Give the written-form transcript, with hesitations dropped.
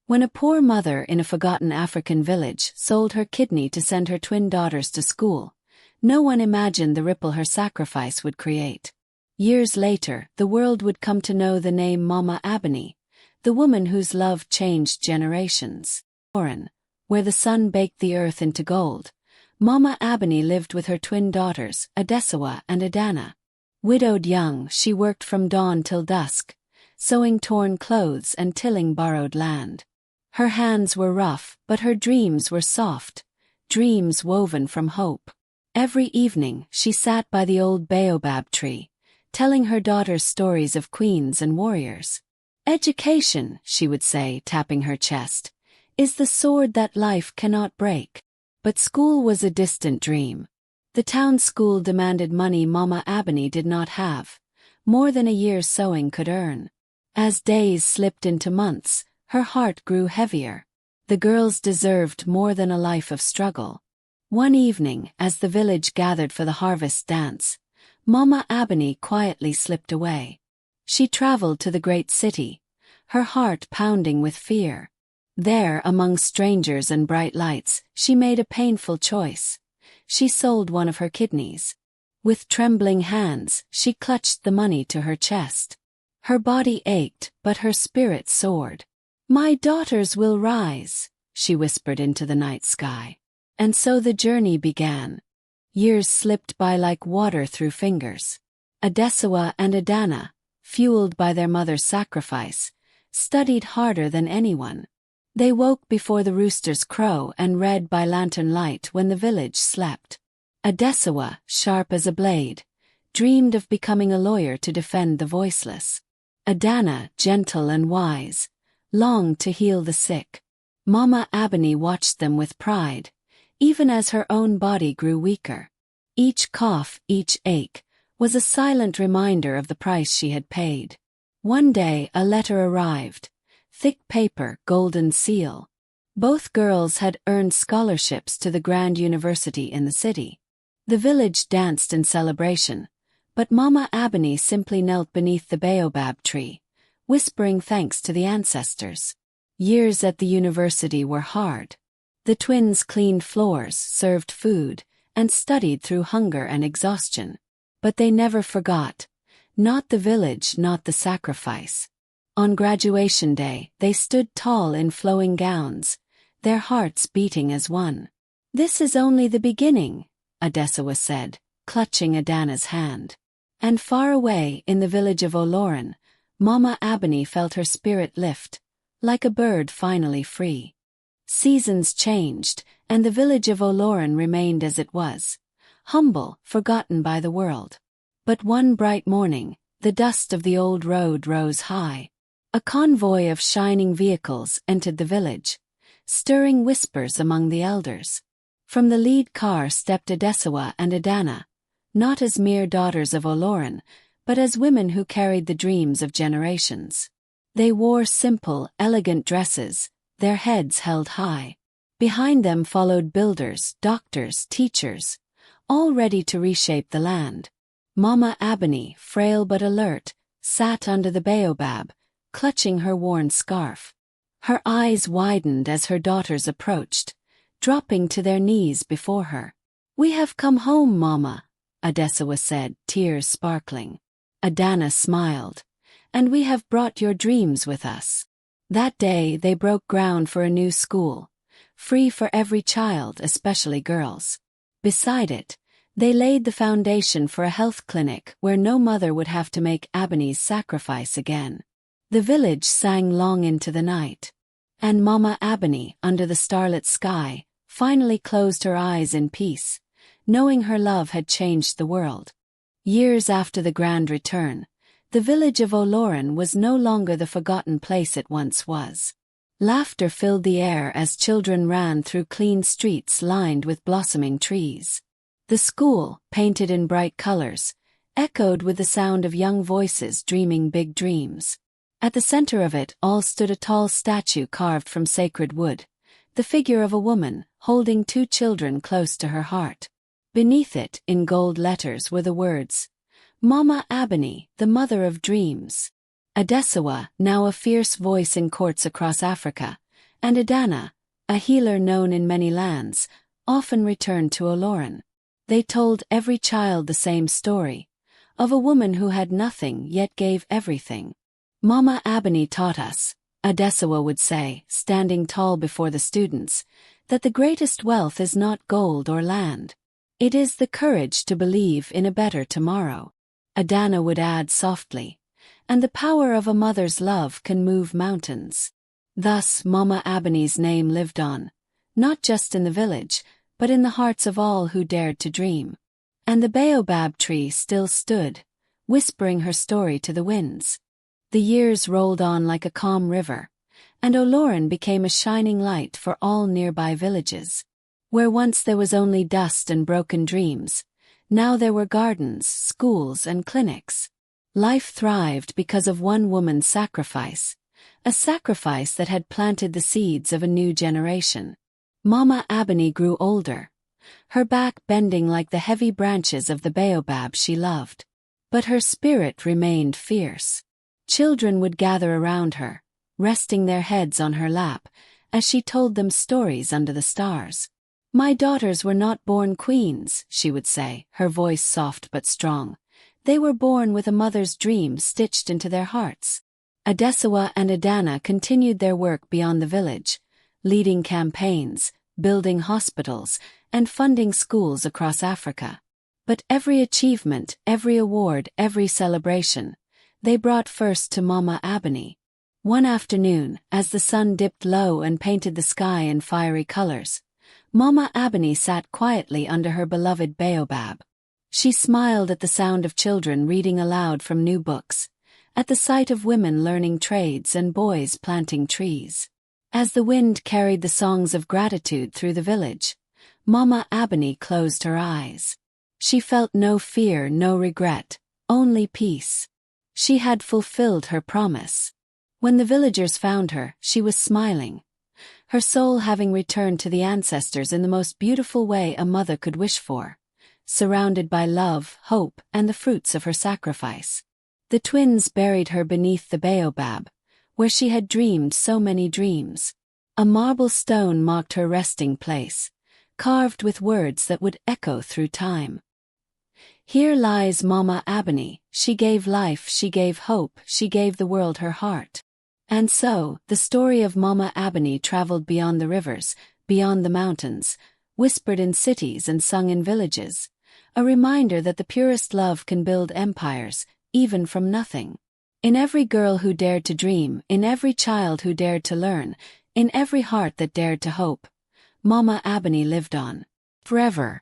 When a poor mother in a forgotten African village sold her kidney to send her twin daughters to school, no one imagined the ripple her sacrifice would create. Years later, the world would come to know the name Mama Abeni, the woman whose love changed generations. Where the sun baked the earth into gold, Mama Abeni lived with her twin daughters, Adesawa and Adana. Widowed young, she worked from dawn till dusk, sewing torn clothes and tilling borrowed land. Her hands were rough, but her dreams were soft, dreams woven from hope. Every evening, she sat by the old baobab tree, telling her daughters stories of queens and warriors. "Education," she would say, tapping her chest, "is the sword that life cannot break." But school was a distant dream. The town school demanded money Mama Abeni did not have, more than a year's sewing could earn. As days slipped into months, her heart grew heavier. The girls deserved more than a life of struggle. One evening, as the village gathered for the harvest dance, Mama Abeni quietly slipped away. She traveled to the great city, her heart pounding with fear. There, among strangers and bright lights, she made a painful choice. She sold one of her kidneys. With trembling hands, she clutched the money to her chest. Her body ached, but her spirit soared. "My daughters will rise," she whispered into the night sky. And so the journey began. Years slipped by like water through fingers. Adesawa and Adana, fueled by their mother's sacrifice, studied harder than anyone. They woke before the roosters crow and read by lantern light when the village slept. Adesawa, sharp as a blade, dreamed of becoming a lawyer to defend the voiceless. Adana, gentle and wise, longed to heal the sick. Mama Abeni watched them with pride, even as her own body grew weaker. Each cough, each ache, was a silent reminder of the price she had paid. One day a letter arrived, thick paper, golden seal. Both girls had earned scholarships to the grand university in the city. The village danced in celebration, but Mama Abeni simply knelt beneath the baobab tree, whispering thanks to the ancestors. Years at the university were hard. The twins cleaned floors, served food, and studied through hunger and exhaustion. But they never forgot. Not the village, not the sacrifice. On graduation day, they stood tall in flowing gowns, their hearts beating as one. "This is only the beginning," Adesawa said, clutching Adana's hand. And far away, in the village of Oloran, Mama Abeni felt her spirit lift, like a bird finally free. Seasons changed, and the village of Oloran remained as it was, humble, forgotten by the world. But one bright morning, the dust of the old road rose high. A convoy of shining vehicles entered the village, stirring whispers among the elders. From the lead car stepped Adesawa and Adana, not as mere daughters of Oloran, but as women who carried the dreams of generations. They wore simple, elegant dresses, their heads held high. Behind them followed builders, doctors, teachers, all ready to reshape the land. Mama Abeni, frail but alert, sat under the baobab, clutching her worn scarf. Her eyes widened as her daughters approached, dropping to their knees before her. "We have come home, Mama," Adesawa said, tears sparkling. Adana smiled. "And we have brought your dreams with us." That day they broke ground for a new school, free for every child, especially girls. Beside it, they laid the foundation for a health clinic where no mother would have to make Abeni's sacrifice again. The village sang long into the night. And Mama Abeni, under the starlit sky, finally closed her eyes in peace, knowing her love had changed the world. Years after the grand return, the village of Oloran was no longer the forgotten place it once was. Laughter filled the air as children ran through clean streets lined with blossoming trees. The school, painted in bright colors, echoed with the sound of young voices dreaming big dreams. At the center of it all stood a tall statue carved from sacred wood, the figure of a woman, holding two children close to her heart. Beneath it, in gold letters, were the words, "Mama Abeni, the mother of dreams." Adesawa, now a fierce voice in courts across Africa, and Adana, a healer known in many lands, often returned to Oloran. They told every child the same story, of a woman who had nothing yet gave everything. Mama Abeni taught us, Adesawa would say, standing tall before the students, that the greatest wealth is not gold or land. It is the courage to believe in a better tomorrow. Adana would add softly, and the power of a mother's love can move mountains. Thus Mama Abeni's name lived on, not just in the village, but in the hearts of all who dared to dream. And the baobab tree still stood, whispering her story to the winds. The years rolled on like a calm river, and Oloran became a shining light for all nearby villages. Where once there was only dust and broken dreams, now there were gardens, schools, and clinics. Life thrived because of one woman's sacrifice, a sacrifice that had planted the seeds of a new generation. Mama Abeni grew older, her back bending like the heavy branches of the baobab she loved. But her spirit remained fierce. Children would gather around her, resting their heads on her lap, as she told them stories under the stars. "My daughters were not born queens," she would say, her voice soft but strong. "They were born with a mother's dream stitched into their hearts." Adesawa and Adana continued their work beyond the village, leading campaigns, building hospitals, and funding schools across Africa. But every achievement, every award, every celebration, they brought first to Mama Abeni. One afternoon, as the sun dipped low and painted the sky in fiery colors, Mama Abeni sat quietly under her beloved baobab. She smiled at the sound of children reading aloud from new books, at the sight of women learning trades and boys planting trees. As the wind carried the songs of gratitude through the village, Mama Abeni closed her eyes. She felt no fear, no regret, only peace. She had fulfilled her promise. When the villagers found her, she was smiling, her soul having returned to the ancestors in the most beautiful way a mother could wish for, surrounded by love, hope, and the fruits of her sacrifice. The twins buried her beneath the baobab, where she had dreamed so many dreams. A marble stone marked her resting place, carved with words that would echo through time. "Here lies Mama Abeni, she gave life, she gave hope, she gave the world her heart." And so, the story of Mama Abeni traveled beyond the rivers, beyond the mountains, whispered in cities and sung in villages, a reminder that the purest love can build empires, even from nothing. In every girl who dared to dream, in every child who dared to learn, in every heart that dared to hope, Mama Abeni lived on, forever.